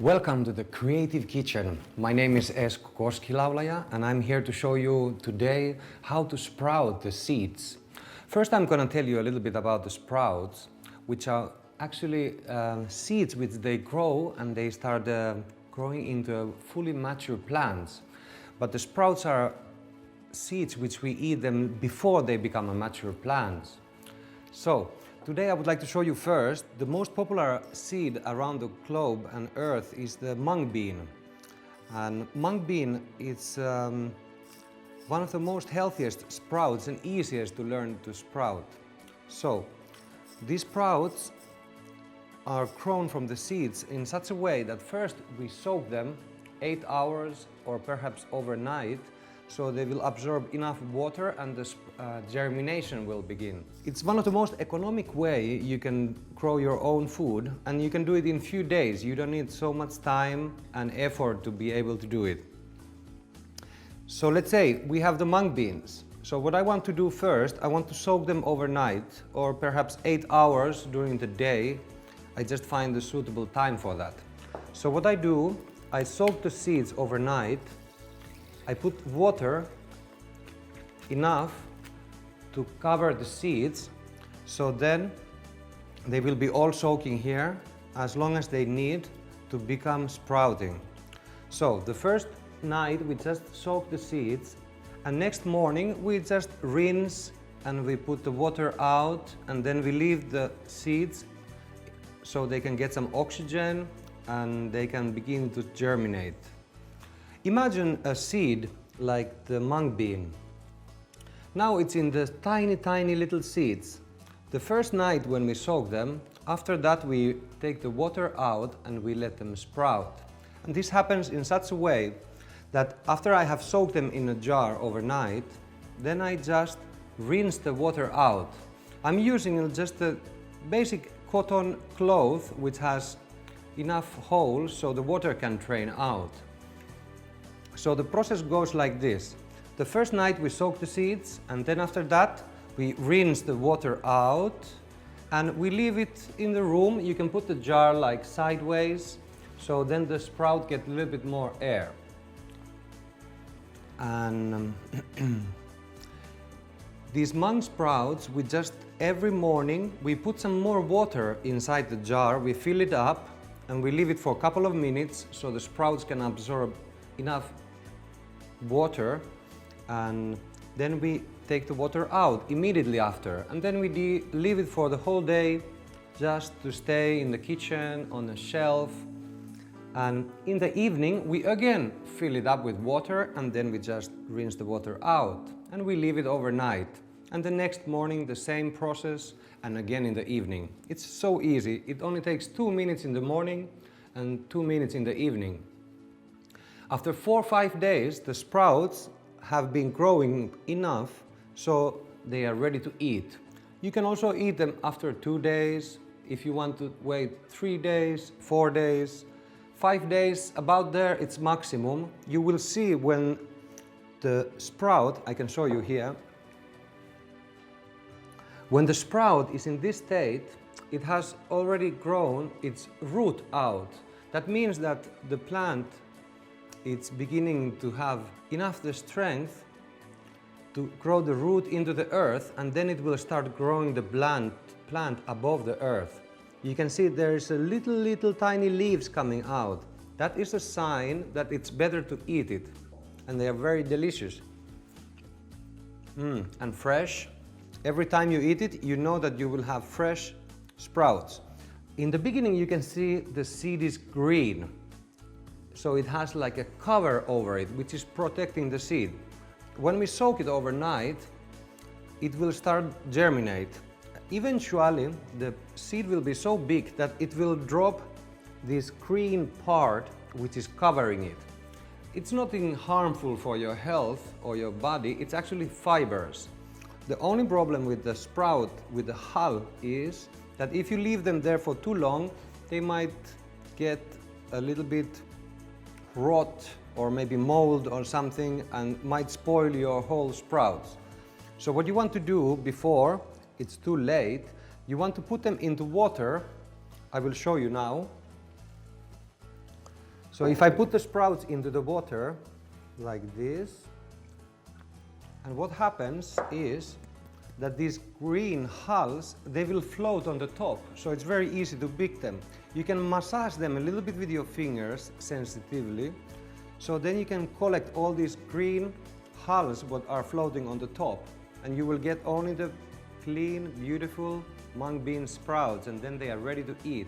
Welcome to the Creative Kitchen. My name is Έσκο, Κόσκι-Λάουλαγια, and I'm here to show you today how to sprout the seeds. First, I'm going to tell you a little bit about the sprouts, which are actually seeds which they grow and they start growing into fully mature plants. But the sprouts are seeds which we eat them before they become a mature plant. So, today I would like to show you first the most popular seed around the globe and earth is the mung bean. And mung bean is one of the most healthiest sprouts and easiest to learn to sprout. So, these sprouts are grown from the seeds in such a way that first we soak them 8 hours or perhaps overnight, so they will absorb enough water and the germination will begin. It's one of the most economic way you can grow your own food, and you can do it in few days. You don't need so much time and effort to be able to do it. So let's say we have the mung beans. So what I want to do first, I want to soak them overnight or perhaps 8 hours during the day. I just find the suitable time for that. So what I do, I soak the seeds overnight. I put water enough to cover the seeds, so then they will be all soaking here as long as they need to become sprouting. So the first night we just soak the seeds, and next morning we just rinse and we put the water out, and then we leave the seeds so they can get some oxygen and they can begin to germinate. Imagine a seed like the mung bean. Now it's in the tiny little seeds. The first night when we soak them, after that we take the water out and we let them sprout. And this happens in such a way that after I have soaked them in a jar overnight, then I just rinse the water out. I'm using just a basic cotton cloth which has enough holes so the water can drain out. So the process goes like this. The first night we soak the seeds, and then after that we rinse the water out and we leave it in the room. You can put the jar like sideways, so then the sprout gets a little bit more air. And these mung sprouts, we just every morning we put some more water inside the jar, we fill it up and we leave it for a couple of minutes so the sprouts can absorb enough water, and then we take the water out immediately after, and then we leave it for the whole day just to stay in the kitchen on a shelf, and in the evening we again fill it up with water and then we just rinse the water out and we leave it overnight, and the next morning the same process and again in the evening. It's so easy. It only takes 2 minutes in the morning and 2 minutes in the evening. After 4 or 5 days, the sprouts have been growing enough so they are ready to eat. You can also eat them after 2 days. If you want to wait 3 days, 4 days, 5 days, about there it's maximum. You will see when the sprout, I can show you here, when the sprout is in this state, it has already grown its root out. That means that the plant, it's beginning to have enough the strength to grow the root into the earth, and then it will start growing the plant above the earth. You can see there is a little tiny leaves coming out. That is a sign that it's better to eat it, and they are very delicious. And fresh. Every time you eat it, you know that you will have fresh sprouts. In the beginning you can see the seed is green. So it has like a cover over it, which is protecting the seed. When we soak it overnight, it will start germinate. Eventually, the seed will be so big that it will drop this green part which is covering it. It's nothing harmful for your health or your body, it's actually fibers. The only problem with the sprout, with the hull, is that if you leave them there for too long, they might get a little bit rot or maybe mold or something and might spoil your whole sprouts. So what you want to do before it's too late, you want to put them into water. I will show you now. So if I put the sprouts into the water, like this, and what happens is that these green hulls, they will float on the top, so it's very easy to pick them. You can massage them a little bit with your fingers sensitively, so then you can collect all these green hulls what are floating on the top, and you will get only the clean, beautiful mung bean sprouts, and then they are ready to eat.